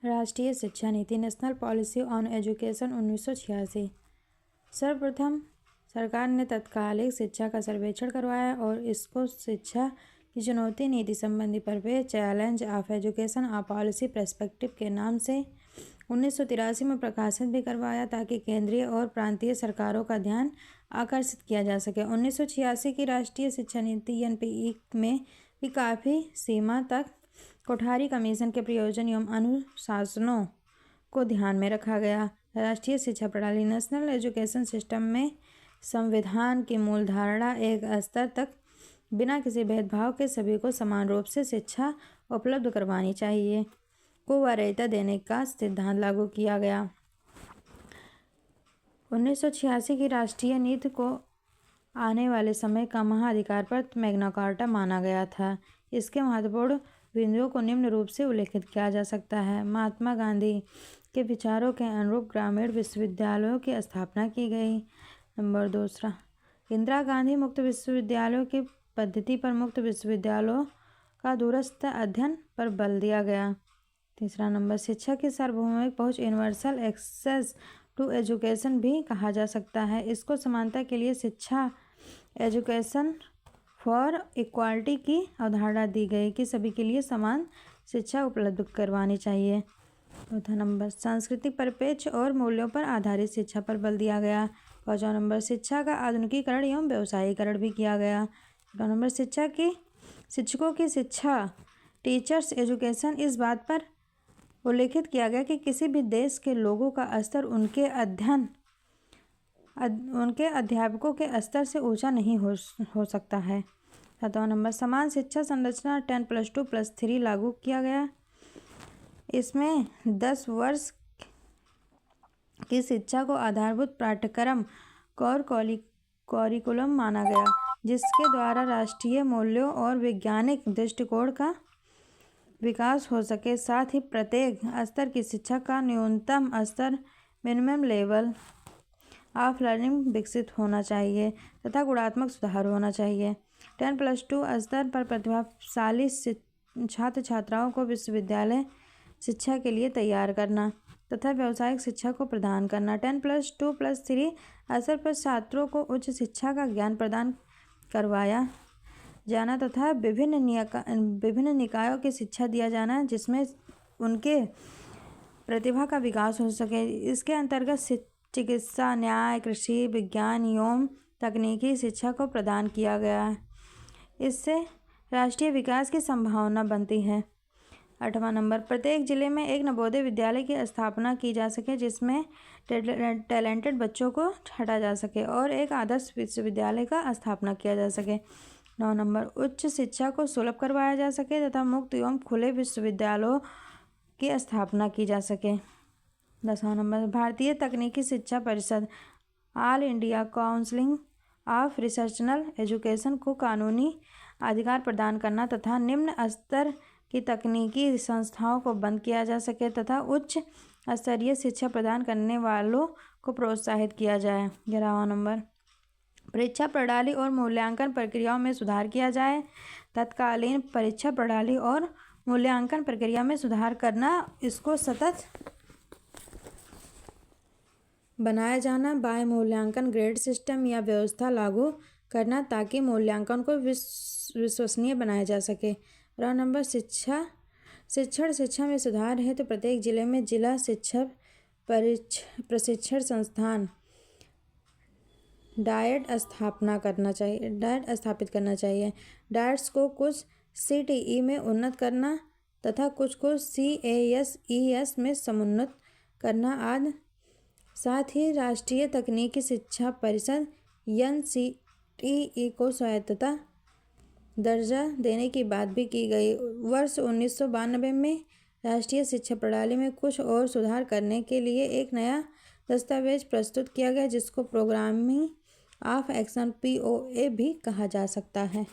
राष्ट्रीय शिक्षा नीति नेशनल पॉलिसी ऑन एजुकेशन 1986। सर्वप्रथम सरकार ने तत्कालिक शिक्षा का सर्वेक्षण करवाया और इसको शिक्षा की चुनौती नीति संबंधी परिपेक्ष challenge of education a policy perspective के नाम से 1983 में प्रकाशित भी करवाया ताकि केंद्रीय और प्रांतीय सरकारों का ध्यान आकर्षित किया जा सके। 1986 की राष्ट्रीय शिक्षा नीति एनपीई में भी काफ़ी सीमा तक कोठारी कमीशन के प्रयोजन एवं अनुशासनों को ध्यान में रखा गया। राष्ट्रीय शिक्षा प्रणाली नेशनल एजुकेशन सिस्टम में संविधान की मूल धारणा एक स्तर तक बिना किसी भेदभाव के सभी को समान रूप से शिक्षा उपलब्ध करवानी चाहिए को वरीयता देने का सिद्धांत लागू किया गया। 1986 की राष्ट्रीय नीति को आने वाले समय का महाधिकारप्राप्त मैग्ना कार्टा माना गया था। इसके महत्वपूर्ण बिंदुओं को निम्न रूप से उल्लेखित किया जा सकता है। महात्मा गांधी के विचारों के अनुरूप ग्रामीण विश्वविद्यालयों की स्थापना की गई। नंबर 2, इंदिरा गांधी मुक्त विश्वविद्यालयों की पद्धति पर मुक्त विश्वविद्यालयों का दूरस्थ अध्ययन पर बल दिया गया। 3 नंबर, शिक्षा की सार्वभौमिक पहुंच यूनिवर्सल एक्सेस टू एजुकेशन भी कहा जा सकता है। इसको समानता के लिए शिक्षा एजुकेशन फॉर इक्वालिटी की अवधारणा दी गई कि सभी के लिए समान शिक्षा उपलब्ध करवानी चाहिए। 4 नंबर, सांस्कृतिक परिपेक्ष और मूल्यों पर आधारित शिक्षा पर बल दिया गया। 5 नंबर, शिक्षा का आधुनिकीकरण एवं व्यवसायीकरण भी किया गया। 6 नंबर, शिक्षकों की शिक्षा टीचर्स एजुकेशन इस बात पर उल्लेखित किया गया कि किसी भी देश के लोगों का स्तर उनके अध्यापकों के स्तर से ऊंचा नहीं हो सकता है। 7 नंबर, समान शिक्षा संरचना 10+2+3 लागू किया गया। इसमें 10 वर्ष की शिक्षा को आधारभूत पाठ्यक्रम करिकुलम माना गया, जिसके द्वारा राष्ट्रीय मूल्यों और वैज्ञानिक दृष्टिकोण का विकास हो सके। साथ ही प्रत्येक स्तर की शिक्षा का न्यूनतम स्तर मिनिमम लेवल ऑफ लर्निंग विकसित होना चाहिए तथा गुणात्मक सुधार होना चाहिए। 10+2 स्तर पर प्रतिभाशाली छात्र छात्राओं को विश्वविद्यालय शिक्षा के लिए तैयार करना तथा व्यावसायिक शिक्षा को प्रदान करना। 10+2+3 स्तर पर छात्रों को उच्च शिक्षा का ज्ञान प्रदान करवाया जाना तथा विभिन्न निकायों की शिक्षा दिया जाना जिसमें उनके प्रतिभा का विकास हो सके। इसके अंतर्गत चिकित्सा, न्याय, कृषि, विज्ञान एवं तकनीकी शिक्षा को प्रदान किया गया है। इससे राष्ट्रीय विकास की संभावना बनती है। 8वां नंबर, प्रत्येक जिले में एक नवोदय विद्यालय की स्थापना की जा सके जिसमें टैलेंटेड बच्चों को छांटा जा सके और एक आदर्श विश्वविद्यालय का स्थापना किया जा सके। 9 नंबर, उच्च शिक्षा को सुलभ करवाया जा सके तथा मुक्त एवं खुले विश्वविद्यालयों की स्थापना की जा सके। 10वां नंबर, भारतीय तकनीकी शिक्षा परिषद ऑल इंडिया काउंसिल ऑफ रिसर्चनल एजुकेशन को कानूनी अधिकार प्रदान करना तथा निम्न स्तर की तकनीकी संस्थाओं को बंद किया जा सके तथा उच्च स्तरीय शिक्षा प्रदान करने वालों को प्रोत्साहित किया जाए। 11वां नंबर, परीक्षा प्रणाली और मूल्यांकन प्रक्रियाओं में सुधार किया जाए। तत्कालीन परीक्षा प्रणाली और मूल्यांकन प्रक्रिया में सुधार करना, इसको सतत बनाया जाना, बाह्य मूल्यांकन ग्रेड सिस्टम या व्यवस्था लागू करना ताकि मूल्यांकन को विश्वसनीय बनाया जा सके। 12 नंबर, शिक्षा में सुधार है तो प्रत्येक जिले में जिला शिक्षक प्रशिक्षण संस्थान डायट स्थापित करना चाहिए। डायट्स को कुछ CTE में उन्नत करना तथा कुछ को CAS-ES में समुन्नत करना आदि। साथ ही राष्ट्रीय तकनीकी शिक्षा परिषद NCTE को स्वायत्तता दर्जा देने की बात भी की गई। वर्ष 1992 में राष्ट्रीय शिक्षा प्रणाली में कुछ और सुधार करने के लिए एक नया दस्तावेज प्रस्तुत किया गया जिसको प्रोग्रामिंग ऑफ एक्शन POA भी कहा जा सकता है।